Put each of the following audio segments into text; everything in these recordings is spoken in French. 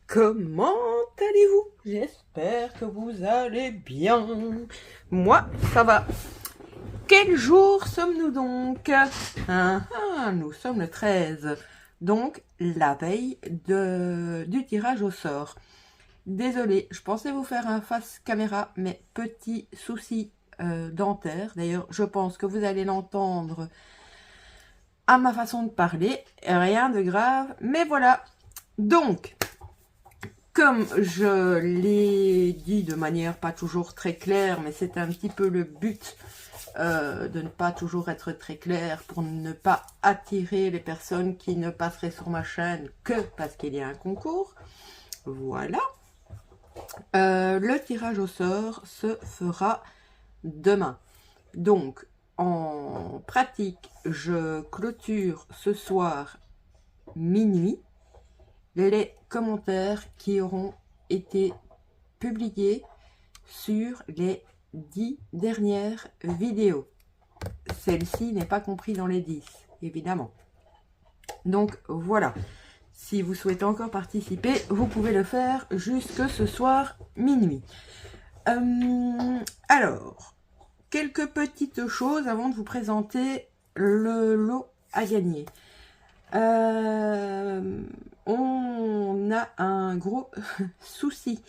Comment allez-vous? J'espère que vous allez bien. Moi, ça va. Quel jour sommes-nous donc? Nous sommes le 13. Donc, la veille du tirage au sort. Désolée, je pensais vous faire un face caméra, mais petit souci dentaire. D'ailleurs, je pense que vous allez l'entendre à ma façon de parler. Rien de grave, mais voilà. Donc, comme je l'ai dit de manière pas toujours très claire, mais c'est un petit peu le but de ne pas toujours être très clair pour ne pas attirer les personnes qui ne passeraient sur ma chaîne que parce qu'il y a un concours. Voilà. Le tirage au sort se fera demain. Donc, en pratique, je clôture ce soir minuit les commentaires qui auront été publiés sur les 10 dernières vidéos. Celle-ci n'est pas comprise dans les 10, évidemment. Donc voilà, si vous souhaitez encore participer, vous pouvez le faire jusque ce soir minuit. Alors, quelques petites choses avant de vous présenter le lot à gagner. On a un gros souci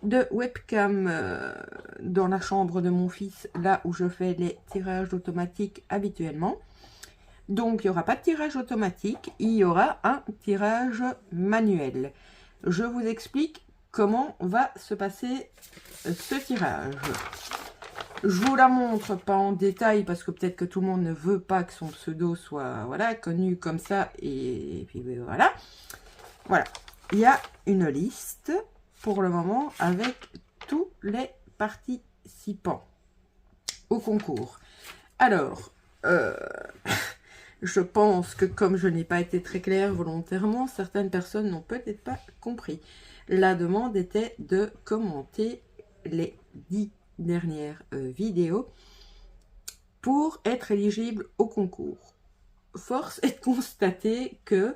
de webcam dans la chambre de mon fils, là où je fais les tirages automatiques habituellement. Donc, il n'y aura pas de tirage automatique, il y aura un tirage manuel. Je vous explique comment va se passer ce tirage. Je vous la montre pas en détail parce que peut-être que tout le monde ne veut pas que son pseudo soit connu comme ça. Et puis voilà. Voilà. Il y a une liste pour le moment avec tous les participants au concours. Alors, je pense que comme je n'ai pas été très claire volontairement, certaines personnes n'ont peut-être pas compris. La demande était de commenter les 10 dernière vidéo pour être éligible au concours. Force est de constater que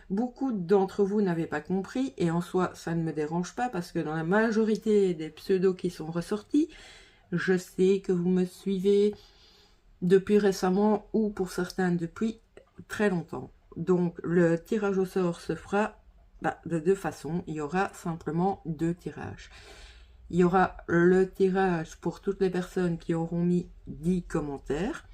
beaucoup d'entre vous n'avaient pas compris, et en soi ça ne me dérange pas parce que dans la majorité des pseudos qui sont ressortis, je sais que vous me suivez depuis récemment ou pour certains depuis très longtemps. Donc le tirage au sort se fera de deux façons. Il y aura simplement 2 tirages. Il y aura le tirage pour toutes les personnes qui auront mis 10 commentaires.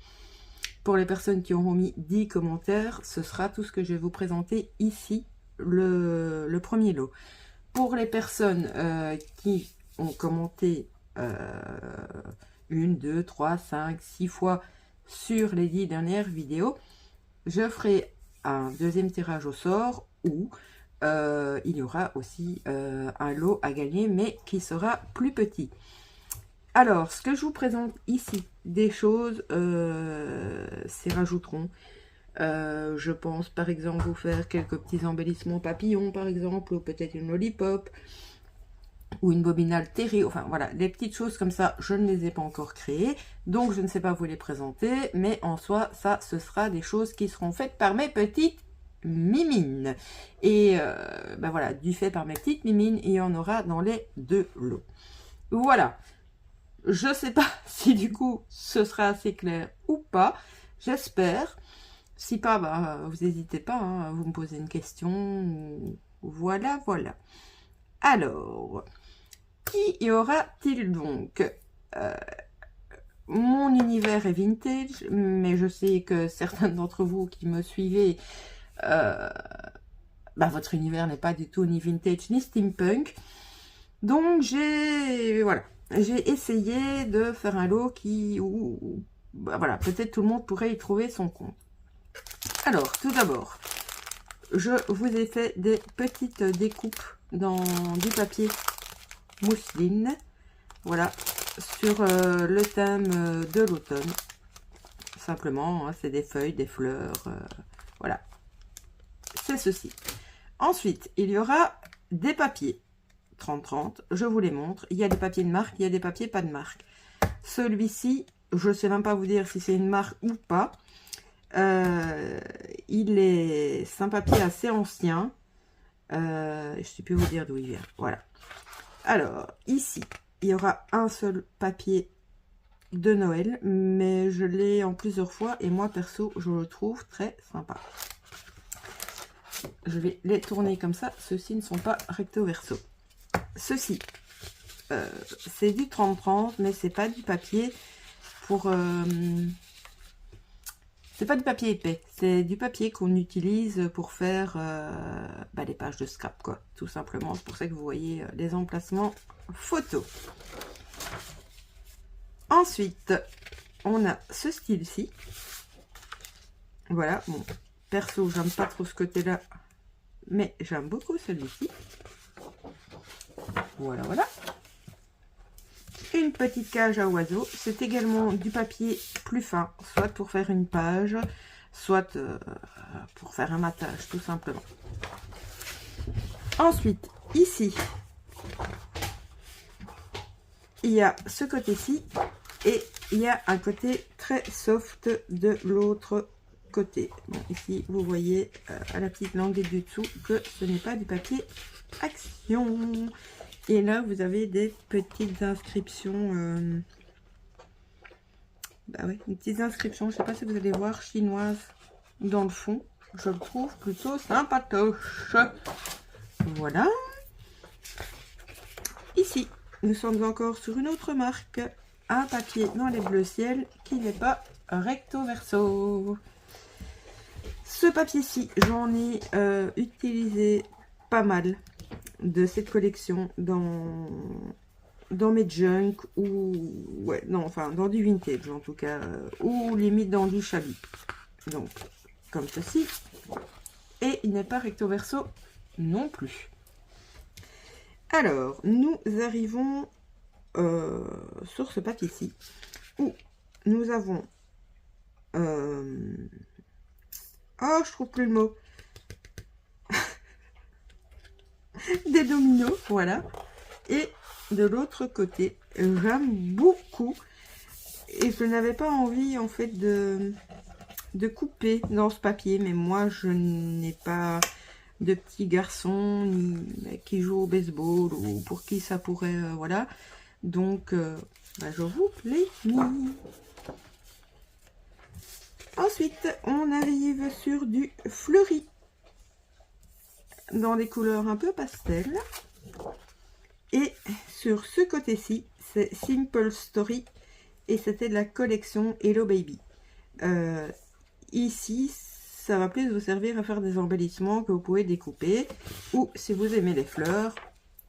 Pour les personnes qui auront mis 10 commentaires, ce sera tout ce que je vais vous présenter ici, le premier lot. Pour les personnes qui ont commenté 1, 2, 3, 5, 6 fois sur les 10 dernières vidéos, je ferai un deuxième tirage au sort où il y aura aussi un lot à gagner, mais qui sera plus petit. Alors, ce que je vous présente ici, des choses, s'y rajouteront. Je pense par exemple vous faire quelques petits embellissements papillons, par exemple, ou peut-être une lollipop, ou une bobinale terrée. Enfin voilà, des petites choses comme ça, je ne les ai pas encore créées, donc je ne sais pas vous les présenter, mais en soi, ça, ce sera des choses qui seront faites par mes petites mimines. Et voilà, du fait par mes petites mimines, il y en aura dans les 2 lots. Voilà. Je sais pas si du coup ce sera assez clair ou pas. J'espère. Si pas, vous n'hésitez pas à vous me poser une question. Voilà, voilà. Alors, qui y aura-t-il donc? Mon univers est vintage, mais je sais que certains d'entre vous qui me suivez, votre univers n'est pas du tout ni vintage ni steampunk. Donc j'ai essayé de faire un lot où peut-être tout le monde pourrait y trouver son compte. Alors, tout d'abord, je vous ai fait des petites découpes dans du papier mousseline, voilà, sur le thème de l'automne. Simplement, hein, c'est des feuilles, des fleurs, voilà. C'est ceci. Ensuite, il y aura des papiers 30-30, je vous les montre. Il y a des papiers de marque, il y a des papiers pas de marque. Celui-ci, je ne sais même pas vous dire si c'est une marque ou pas. C'est un papier assez ancien. Je ne sais plus vous dire d'où il vient. Voilà. Alors, ici, il y aura un seul papier de Noël, mais je l'ai en plusieurs fois et moi, perso, je le trouve très sympa. Je vais les tourner comme ça. Ceux-ci ne sont pas recto verso. Ceci, c'est du 30-30, mais c'est pas du papier pour... c'est pas du papier épais, c'est du papier qu'on utilise pour faire les pages de scrap, quoi, tout simplement. C'est pour ça que vous voyez les emplacements photos. Ensuite, on a ce style-ci. Voilà, bon, perso, j'aime pas trop ce côté-là, mais j'aime beaucoup celui-ci. Voilà, voilà. Une petite cage à oiseaux. C'est également du papier plus fin, soit pour faire une page, soit pour faire un matage, tout simplement. Ensuite, ici, il y a ce côté-ci et il y a un côté très soft de l'autre côté. Bon, ici, vous voyez à la petite langue du dessous que ce n'est pas du papier Action. Et là, vous avez des petites inscriptions. Bah ouais, des petites inscriptions. Je sais pas si vous allez voir, chinoises dans le fond. Je le trouve plutôt sympatoche. Voilà. Ici, nous sommes encore sur une autre marque. Un papier dans les bleus ciel qui n'est pas recto verso. Ce papier-ci, j'en ai utilisé pas mal de cette collection dans mes junk ou ouais non enfin dans du vintage en tout cas ou limite dans du shabby, donc comme ceci, et il n'est pas recto verso non plus. Alors nous arrivons sur ce papier-ci où nous avons oh je trouve plus le mot des dominos, voilà. Et de l'autre côté, j'aime beaucoup, et je n'avais pas envie en fait de couper dans ce papier, mais moi je n'ai pas de petits garçons ni qui jouent au baseball ou pour qui ça pourrait voilà, donc je vous l'ai mis. Ensuite on arrive sur du fleuri dans des couleurs un peu pastel. Et sur ce côté-ci, c'est Simple Story. Et c'était de la collection Hello Baby. Ici, ça va plus vous servir à faire des embellissements que vous pouvez découper. Ou si vous aimez les fleurs,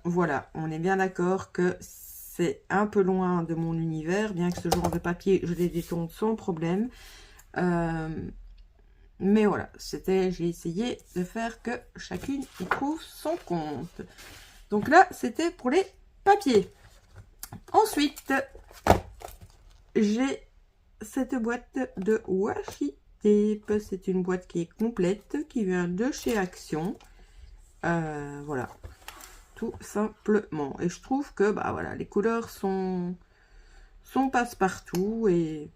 voilà, on est bien d'accord que c'est un peu loin de mon univers. Bien que ce genre de papier, je les détourne sans problème. Mais voilà, j'ai essayé de faire que chacune y trouve son compte. Donc là, c'était pour les papiers. Ensuite, j'ai cette boîte de washi tape. C'est une boîte qui est complète, qui vient de chez Action. Voilà, tout simplement. Et je trouve que voilà, les couleurs sont passe-partout et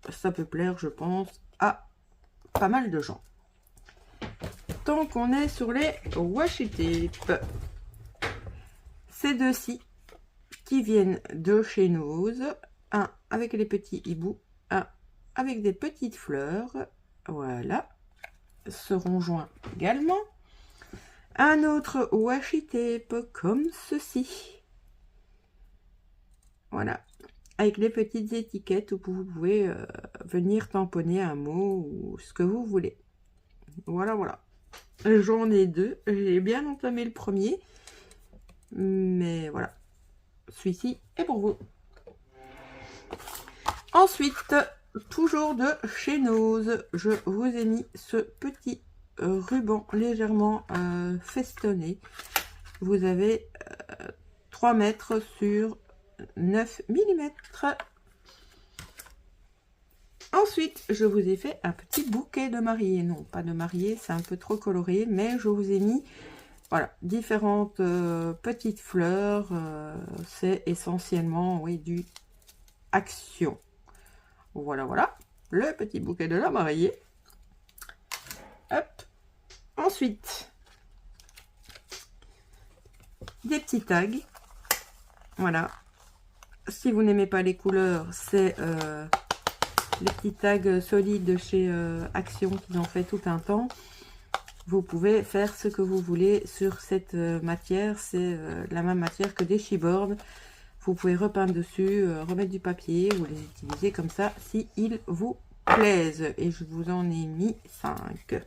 ça peut plaire, je pense, à pas mal de gens. Tant qu'on est sur les washi tape, ces deux-ci qui viennent de chez Nose, un avec les petits hiboux, un avec des petites fleurs, voilà, seront joints également. Un autre washi tape comme ceci, voilà, avec les petites étiquettes où vous pouvez venir tamponner un mot ou ce que vous voulez. Voilà, voilà. J'en ai deux. J'ai bien entamé le premier. Mais voilà. Celui-ci est pour vous. Ensuite, toujours de chez Nose, je vous ai mis ce petit ruban légèrement festonné. Vous avez 3 mètres sur 9 mm. Ensuite, je vous ai fait un petit bouquet de mariée. Non, pas de mariée, c'est un peu trop coloré, mais je vous ai mis voilà, différentes petites fleurs. C'est essentiellement, oui, du Action. Voilà, voilà, le petit bouquet de la mariée. Hop. Ensuite, des petits tags. Voilà. Si vous n'aimez pas les couleurs, c'est les petits tags solides de chez Action qu'ils ont fait tout un temps. Vous pouvez faire ce que vous voulez sur cette matière. C'est la même matière que des chipboards. Vous pouvez repeindre dessus, remettre du papier ou les utiliser comme ça si ils vous plaisent. Et je vous en ai mis 5.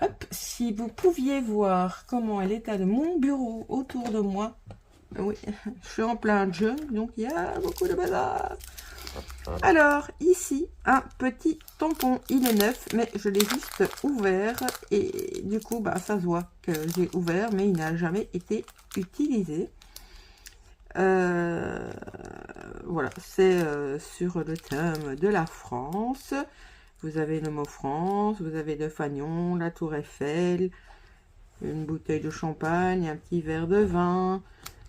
Hop, si vous pouviez voir comment est l'état de mon bureau autour de moi. Oui, je suis en plein jeu, donc il y a beaucoup de bazar. Alors, ici, un petit tampon. Il est neuf, mais je l'ai juste ouvert. Et du coup, bah, ça se voit que j'ai ouvert, mais il n'a jamais été utilisé. Voilà, c'est sur le thème de la France. Vous avez le mot France, vous avez le fanion, la tour Eiffel, une bouteille de champagne, un petit verre de vin.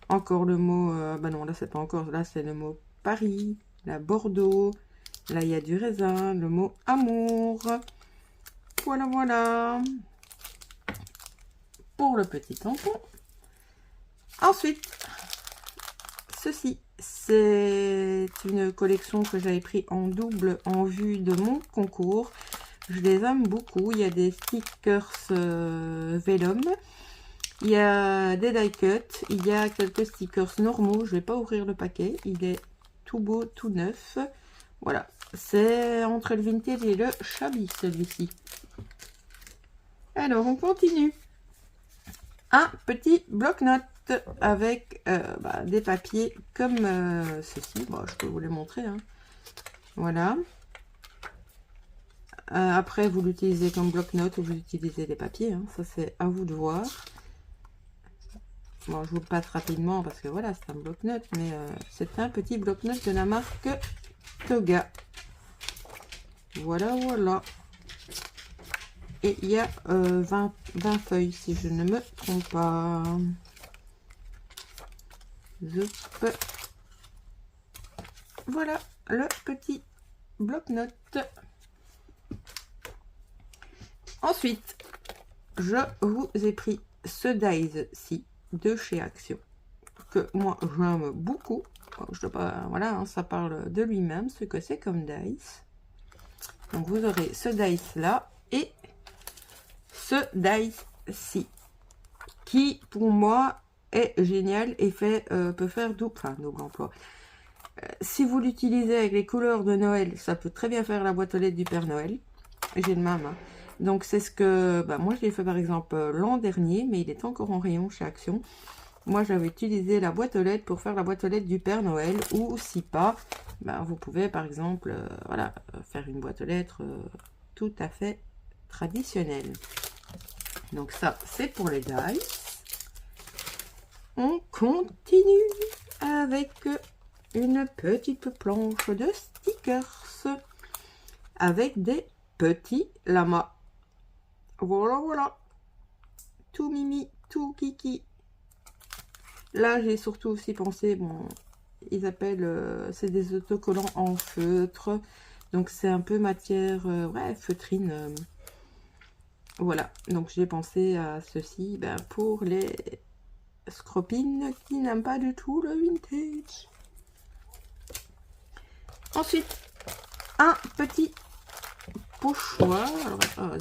Encore le mot, bah non, là c'est pas encore, là c'est le mot Paris, la Bordeaux. Là il y a du raisin, le mot amour. Voilà, voilà. Pour le petit tampon. Ensuite, ceci, c'est une collection que j'avais pris en double en vue de mon concours. Je les aime beaucoup. Il y a des stickers Vellum. Il y a des die cuts. Il y a quelques stickers normaux. Je vais pas ouvrir le paquet. Il est tout beau, tout neuf. Voilà. C'est entre le vintage et le shabby, celui-ci. Alors, on continue. Un petit bloc-notes avec des papiers comme ceci. Bon, je peux vous les montrer. Hein. Voilà. Après, vous l'utilisez comme bloc-notes ou vous utilisez des papiers. Hein. Ça, c'est à vous de voir. Bon, je vous le passe rapidement parce que voilà, c'est un bloc-notes. Mais c'est un petit bloc-notes de la marque Toga. Voilà, voilà. Et il y a 20 feuilles, si je ne me trompe pas. Zoup. Voilà le petit bloc-notes. Ensuite, je vous ai pris ce dies-ci de chez Action, que moi j'aime beaucoup. Je dois pas, voilà, hein, ça parle de lui-même, ce que c'est comme dice. Donc vous aurez ce dice-là et ce dice-ci, qui pour moi est génial et peut faire double emploi. Si vous l'utilisez avec les couleurs de Noël, ça peut très bien faire la boîte aux lettres du Père Noël. J'ai le même. Hein. Donc c'est ce que moi je l'ai fait par exemple l'an dernier, mais il est encore en rayon chez Action. Moi j'avais utilisé la boîte aux lettres pour faire la boîte aux lettres du Père Noël, ou si pas, vous pouvez par exemple voilà, faire une boîte aux lettres tout à fait traditionnelle. Donc ça c'est pour les dice. On continue avec une petite planche de stickers avec des petits lamas. Voilà, voilà. Tout mimi, tout kiki. Là, j'ai surtout aussi pensé, bon, ils appellent, c'est des autocollants en feutre. Donc, c'est un peu matière, ouais, feutrine. Voilà. Donc, j'ai pensé à ceci pour les scropines qui n'aiment pas du tout le vintage. Ensuite, un petit pochoir. Alors,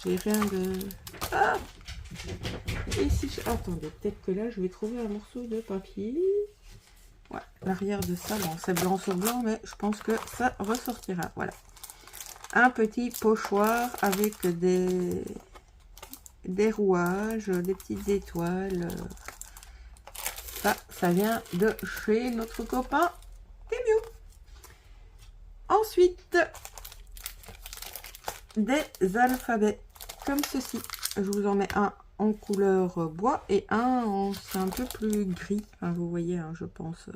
j'ai rien de... Ah! Et si je... Attendez, peut-être que là, je vais trouver un morceau de papier. Ouais, l'arrière de ça, bon, c'est blanc sur blanc, mais je pense que ça ressortira. Voilà. Un petit pochoir avec des rouages, des petites étoiles. Ça vient de chez notre copain Temu. Ensuite, des alphabets comme ceci. Je vous en mets un en couleur bois et un en c'est un peu plus gris. Enfin, vous voyez, hein, je pense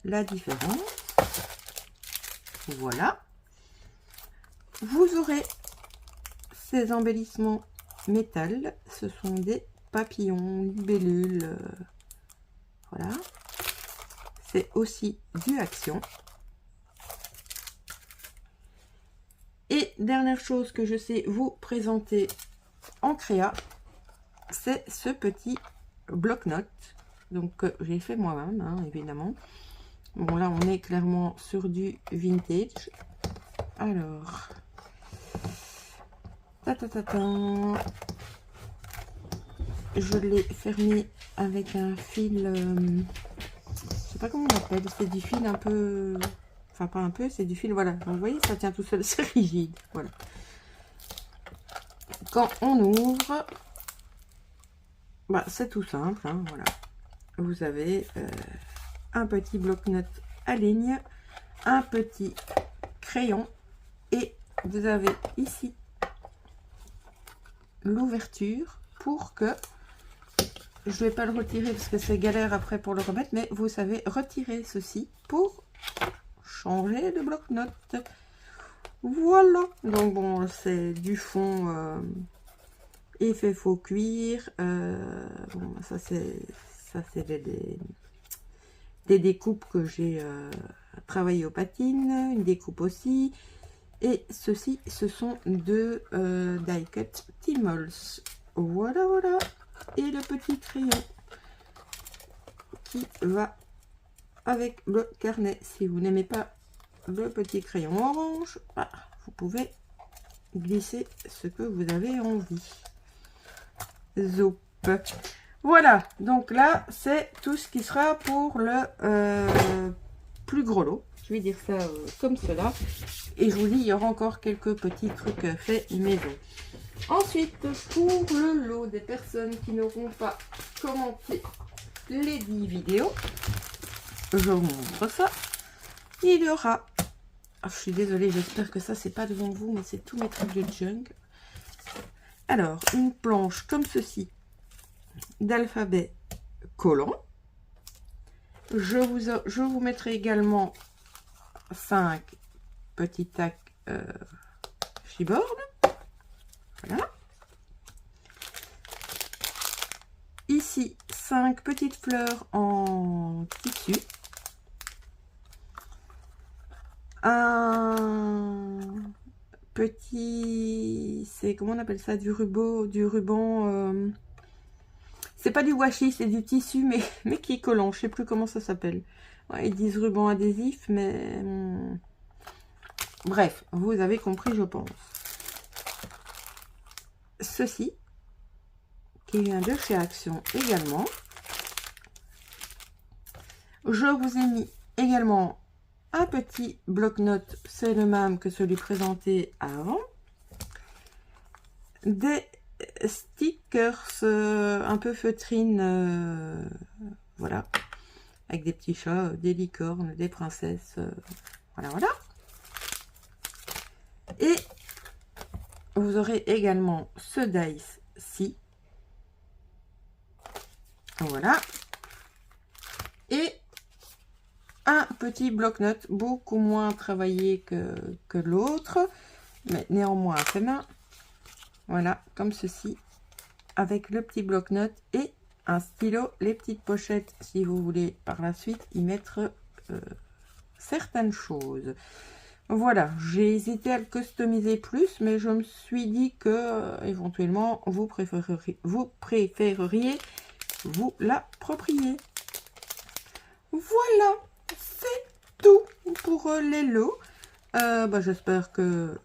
la différence. Voilà. Vous aurez ces embellissements métal. Ce sont des papillons, libellules. Voilà. C'est aussi du Action. Et dernière chose que je sais vous présenter en créa, c'est ce petit bloc-notes. Donc, j'ai fait moi-même, hein, évidemment. Bon, là, on est clairement sur du vintage. Alors, je l'ai fermé avec un fil, je sais pas comment on appelle, c'est du fil un peu, enfin pas un peu, c'est du fil, voilà. Donc, vous voyez, ça tient tout seul, c'est rigide, voilà. Quand on ouvre, bah, c'est tout simple, hein, voilà. Vous avez un petit bloc-notes à ligne, un petit crayon et vous avez ici l'ouverture pour que, je vais pas le retirer parce que c'est galère après pour le remettre, mais vous savez retirer ceci pour changer de bloc-notes. Voilà, donc bon, c'est du fond effet faux cuir. Bon, ça c'est des découpes que j'ai travaillé aux patines, une découpe aussi. Et ceci, ce sont deux die cut Timals. Voilà, voilà. Et le petit crayon qui va avec le carnet. Si vous n'aimez pas le petit crayon orange, bah, vous pouvez glisser ce que vous avez envie. Zoup. Voilà, donc là, c'est tout ce qui sera pour le plus gros lot. Je vais dire ça comme cela. Et je vous dis, il y aura encore quelques petits trucs faits maison. Ensuite, pour le lot des personnes qui n'auront pas commenté les 10 vidéos, je vous montre ça. Il y aura, je suis désolée, j'espère que ça c'est pas devant vous, mais c'est tous mes trucs de junk. Alors, une planche comme ceci d'alphabet collant. Je vous mettrai également 5 petits tacs chipboard. Voilà. Ici, 5 petites fleurs en tissu. Un petit, c'est comment on appelle ça, du ruban. C'est pas du washi, c'est du tissu, mais qui est collant. Je sais plus comment ça s'appelle. Ouais, ils disent ruban adhésif, mais bref, vous avez compris, je pense. Ceci, qui vient de chez Action également. Je vous ai mis également un petit bloc-notes, c'est le même que celui présenté avant. Des stickers un peu feutrines, voilà, avec des petits chats, des licornes, des princesses, voilà, voilà. Et vous aurez également ce dice-ci, voilà, et un petit bloc-notes beaucoup moins travaillé que l'autre, mais néanmoins fait main. Voilà, comme ceci, avec le petit bloc-notes et un stylo, les petites pochettes, si vous voulez par la suite y mettre certaines choses. Voilà, j'ai hésité à le customiser plus, mais je me suis dit que éventuellement vous préféreriez vous l'approprier. Voilà, c'est tout pour les lots. J'espère que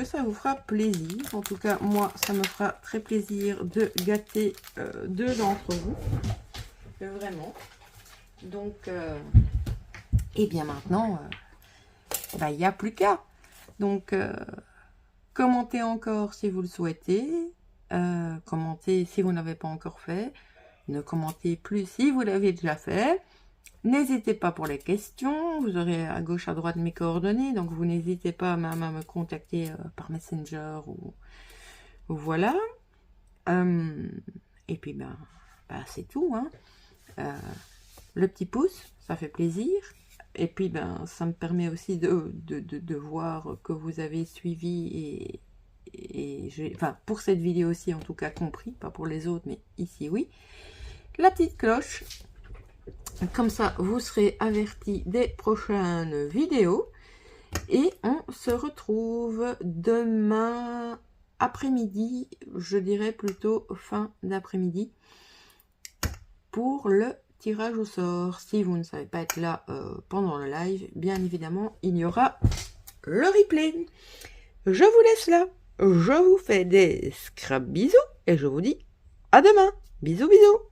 ça vous fera plaisir. En tout cas, moi, ça me fera très plaisir de gâter deux d'entre vous. Vraiment. Donc, et bien maintenant, il n'y a plus qu'à. Donc, commentez encore si vous le souhaitez. Commentez si vous n'avez pas encore fait. Ne commentez plus si vous l'avez déjà fait. N'hésitez pas pour les questions, vous aurez à gauche à droite mes coordonnées, donc vous n'hésitez pas même à me contacter par Messenger ou voilà. Et puis c'est tout, hein. Le petit pouce, ça fait plaisir. Et puis ça me permet aussi de voir que vous avez suivi et pour cette vidéo aussi en tout cas compris, pas pour les autres mais ici oui. La petite cloche. Comme ça, vous serez avertis des prochaines vidéos. Et on se retrouve demain après-midi, je dirais plutôt fin d'après-midi, pour le tirage au sort. Si vous ne savez pas être là pendant le live, bien évidemment, il y aura le replay. Je vous laisse là. Je vous fais des scrap bisous et je vous dis à demain. Bisous, bisous.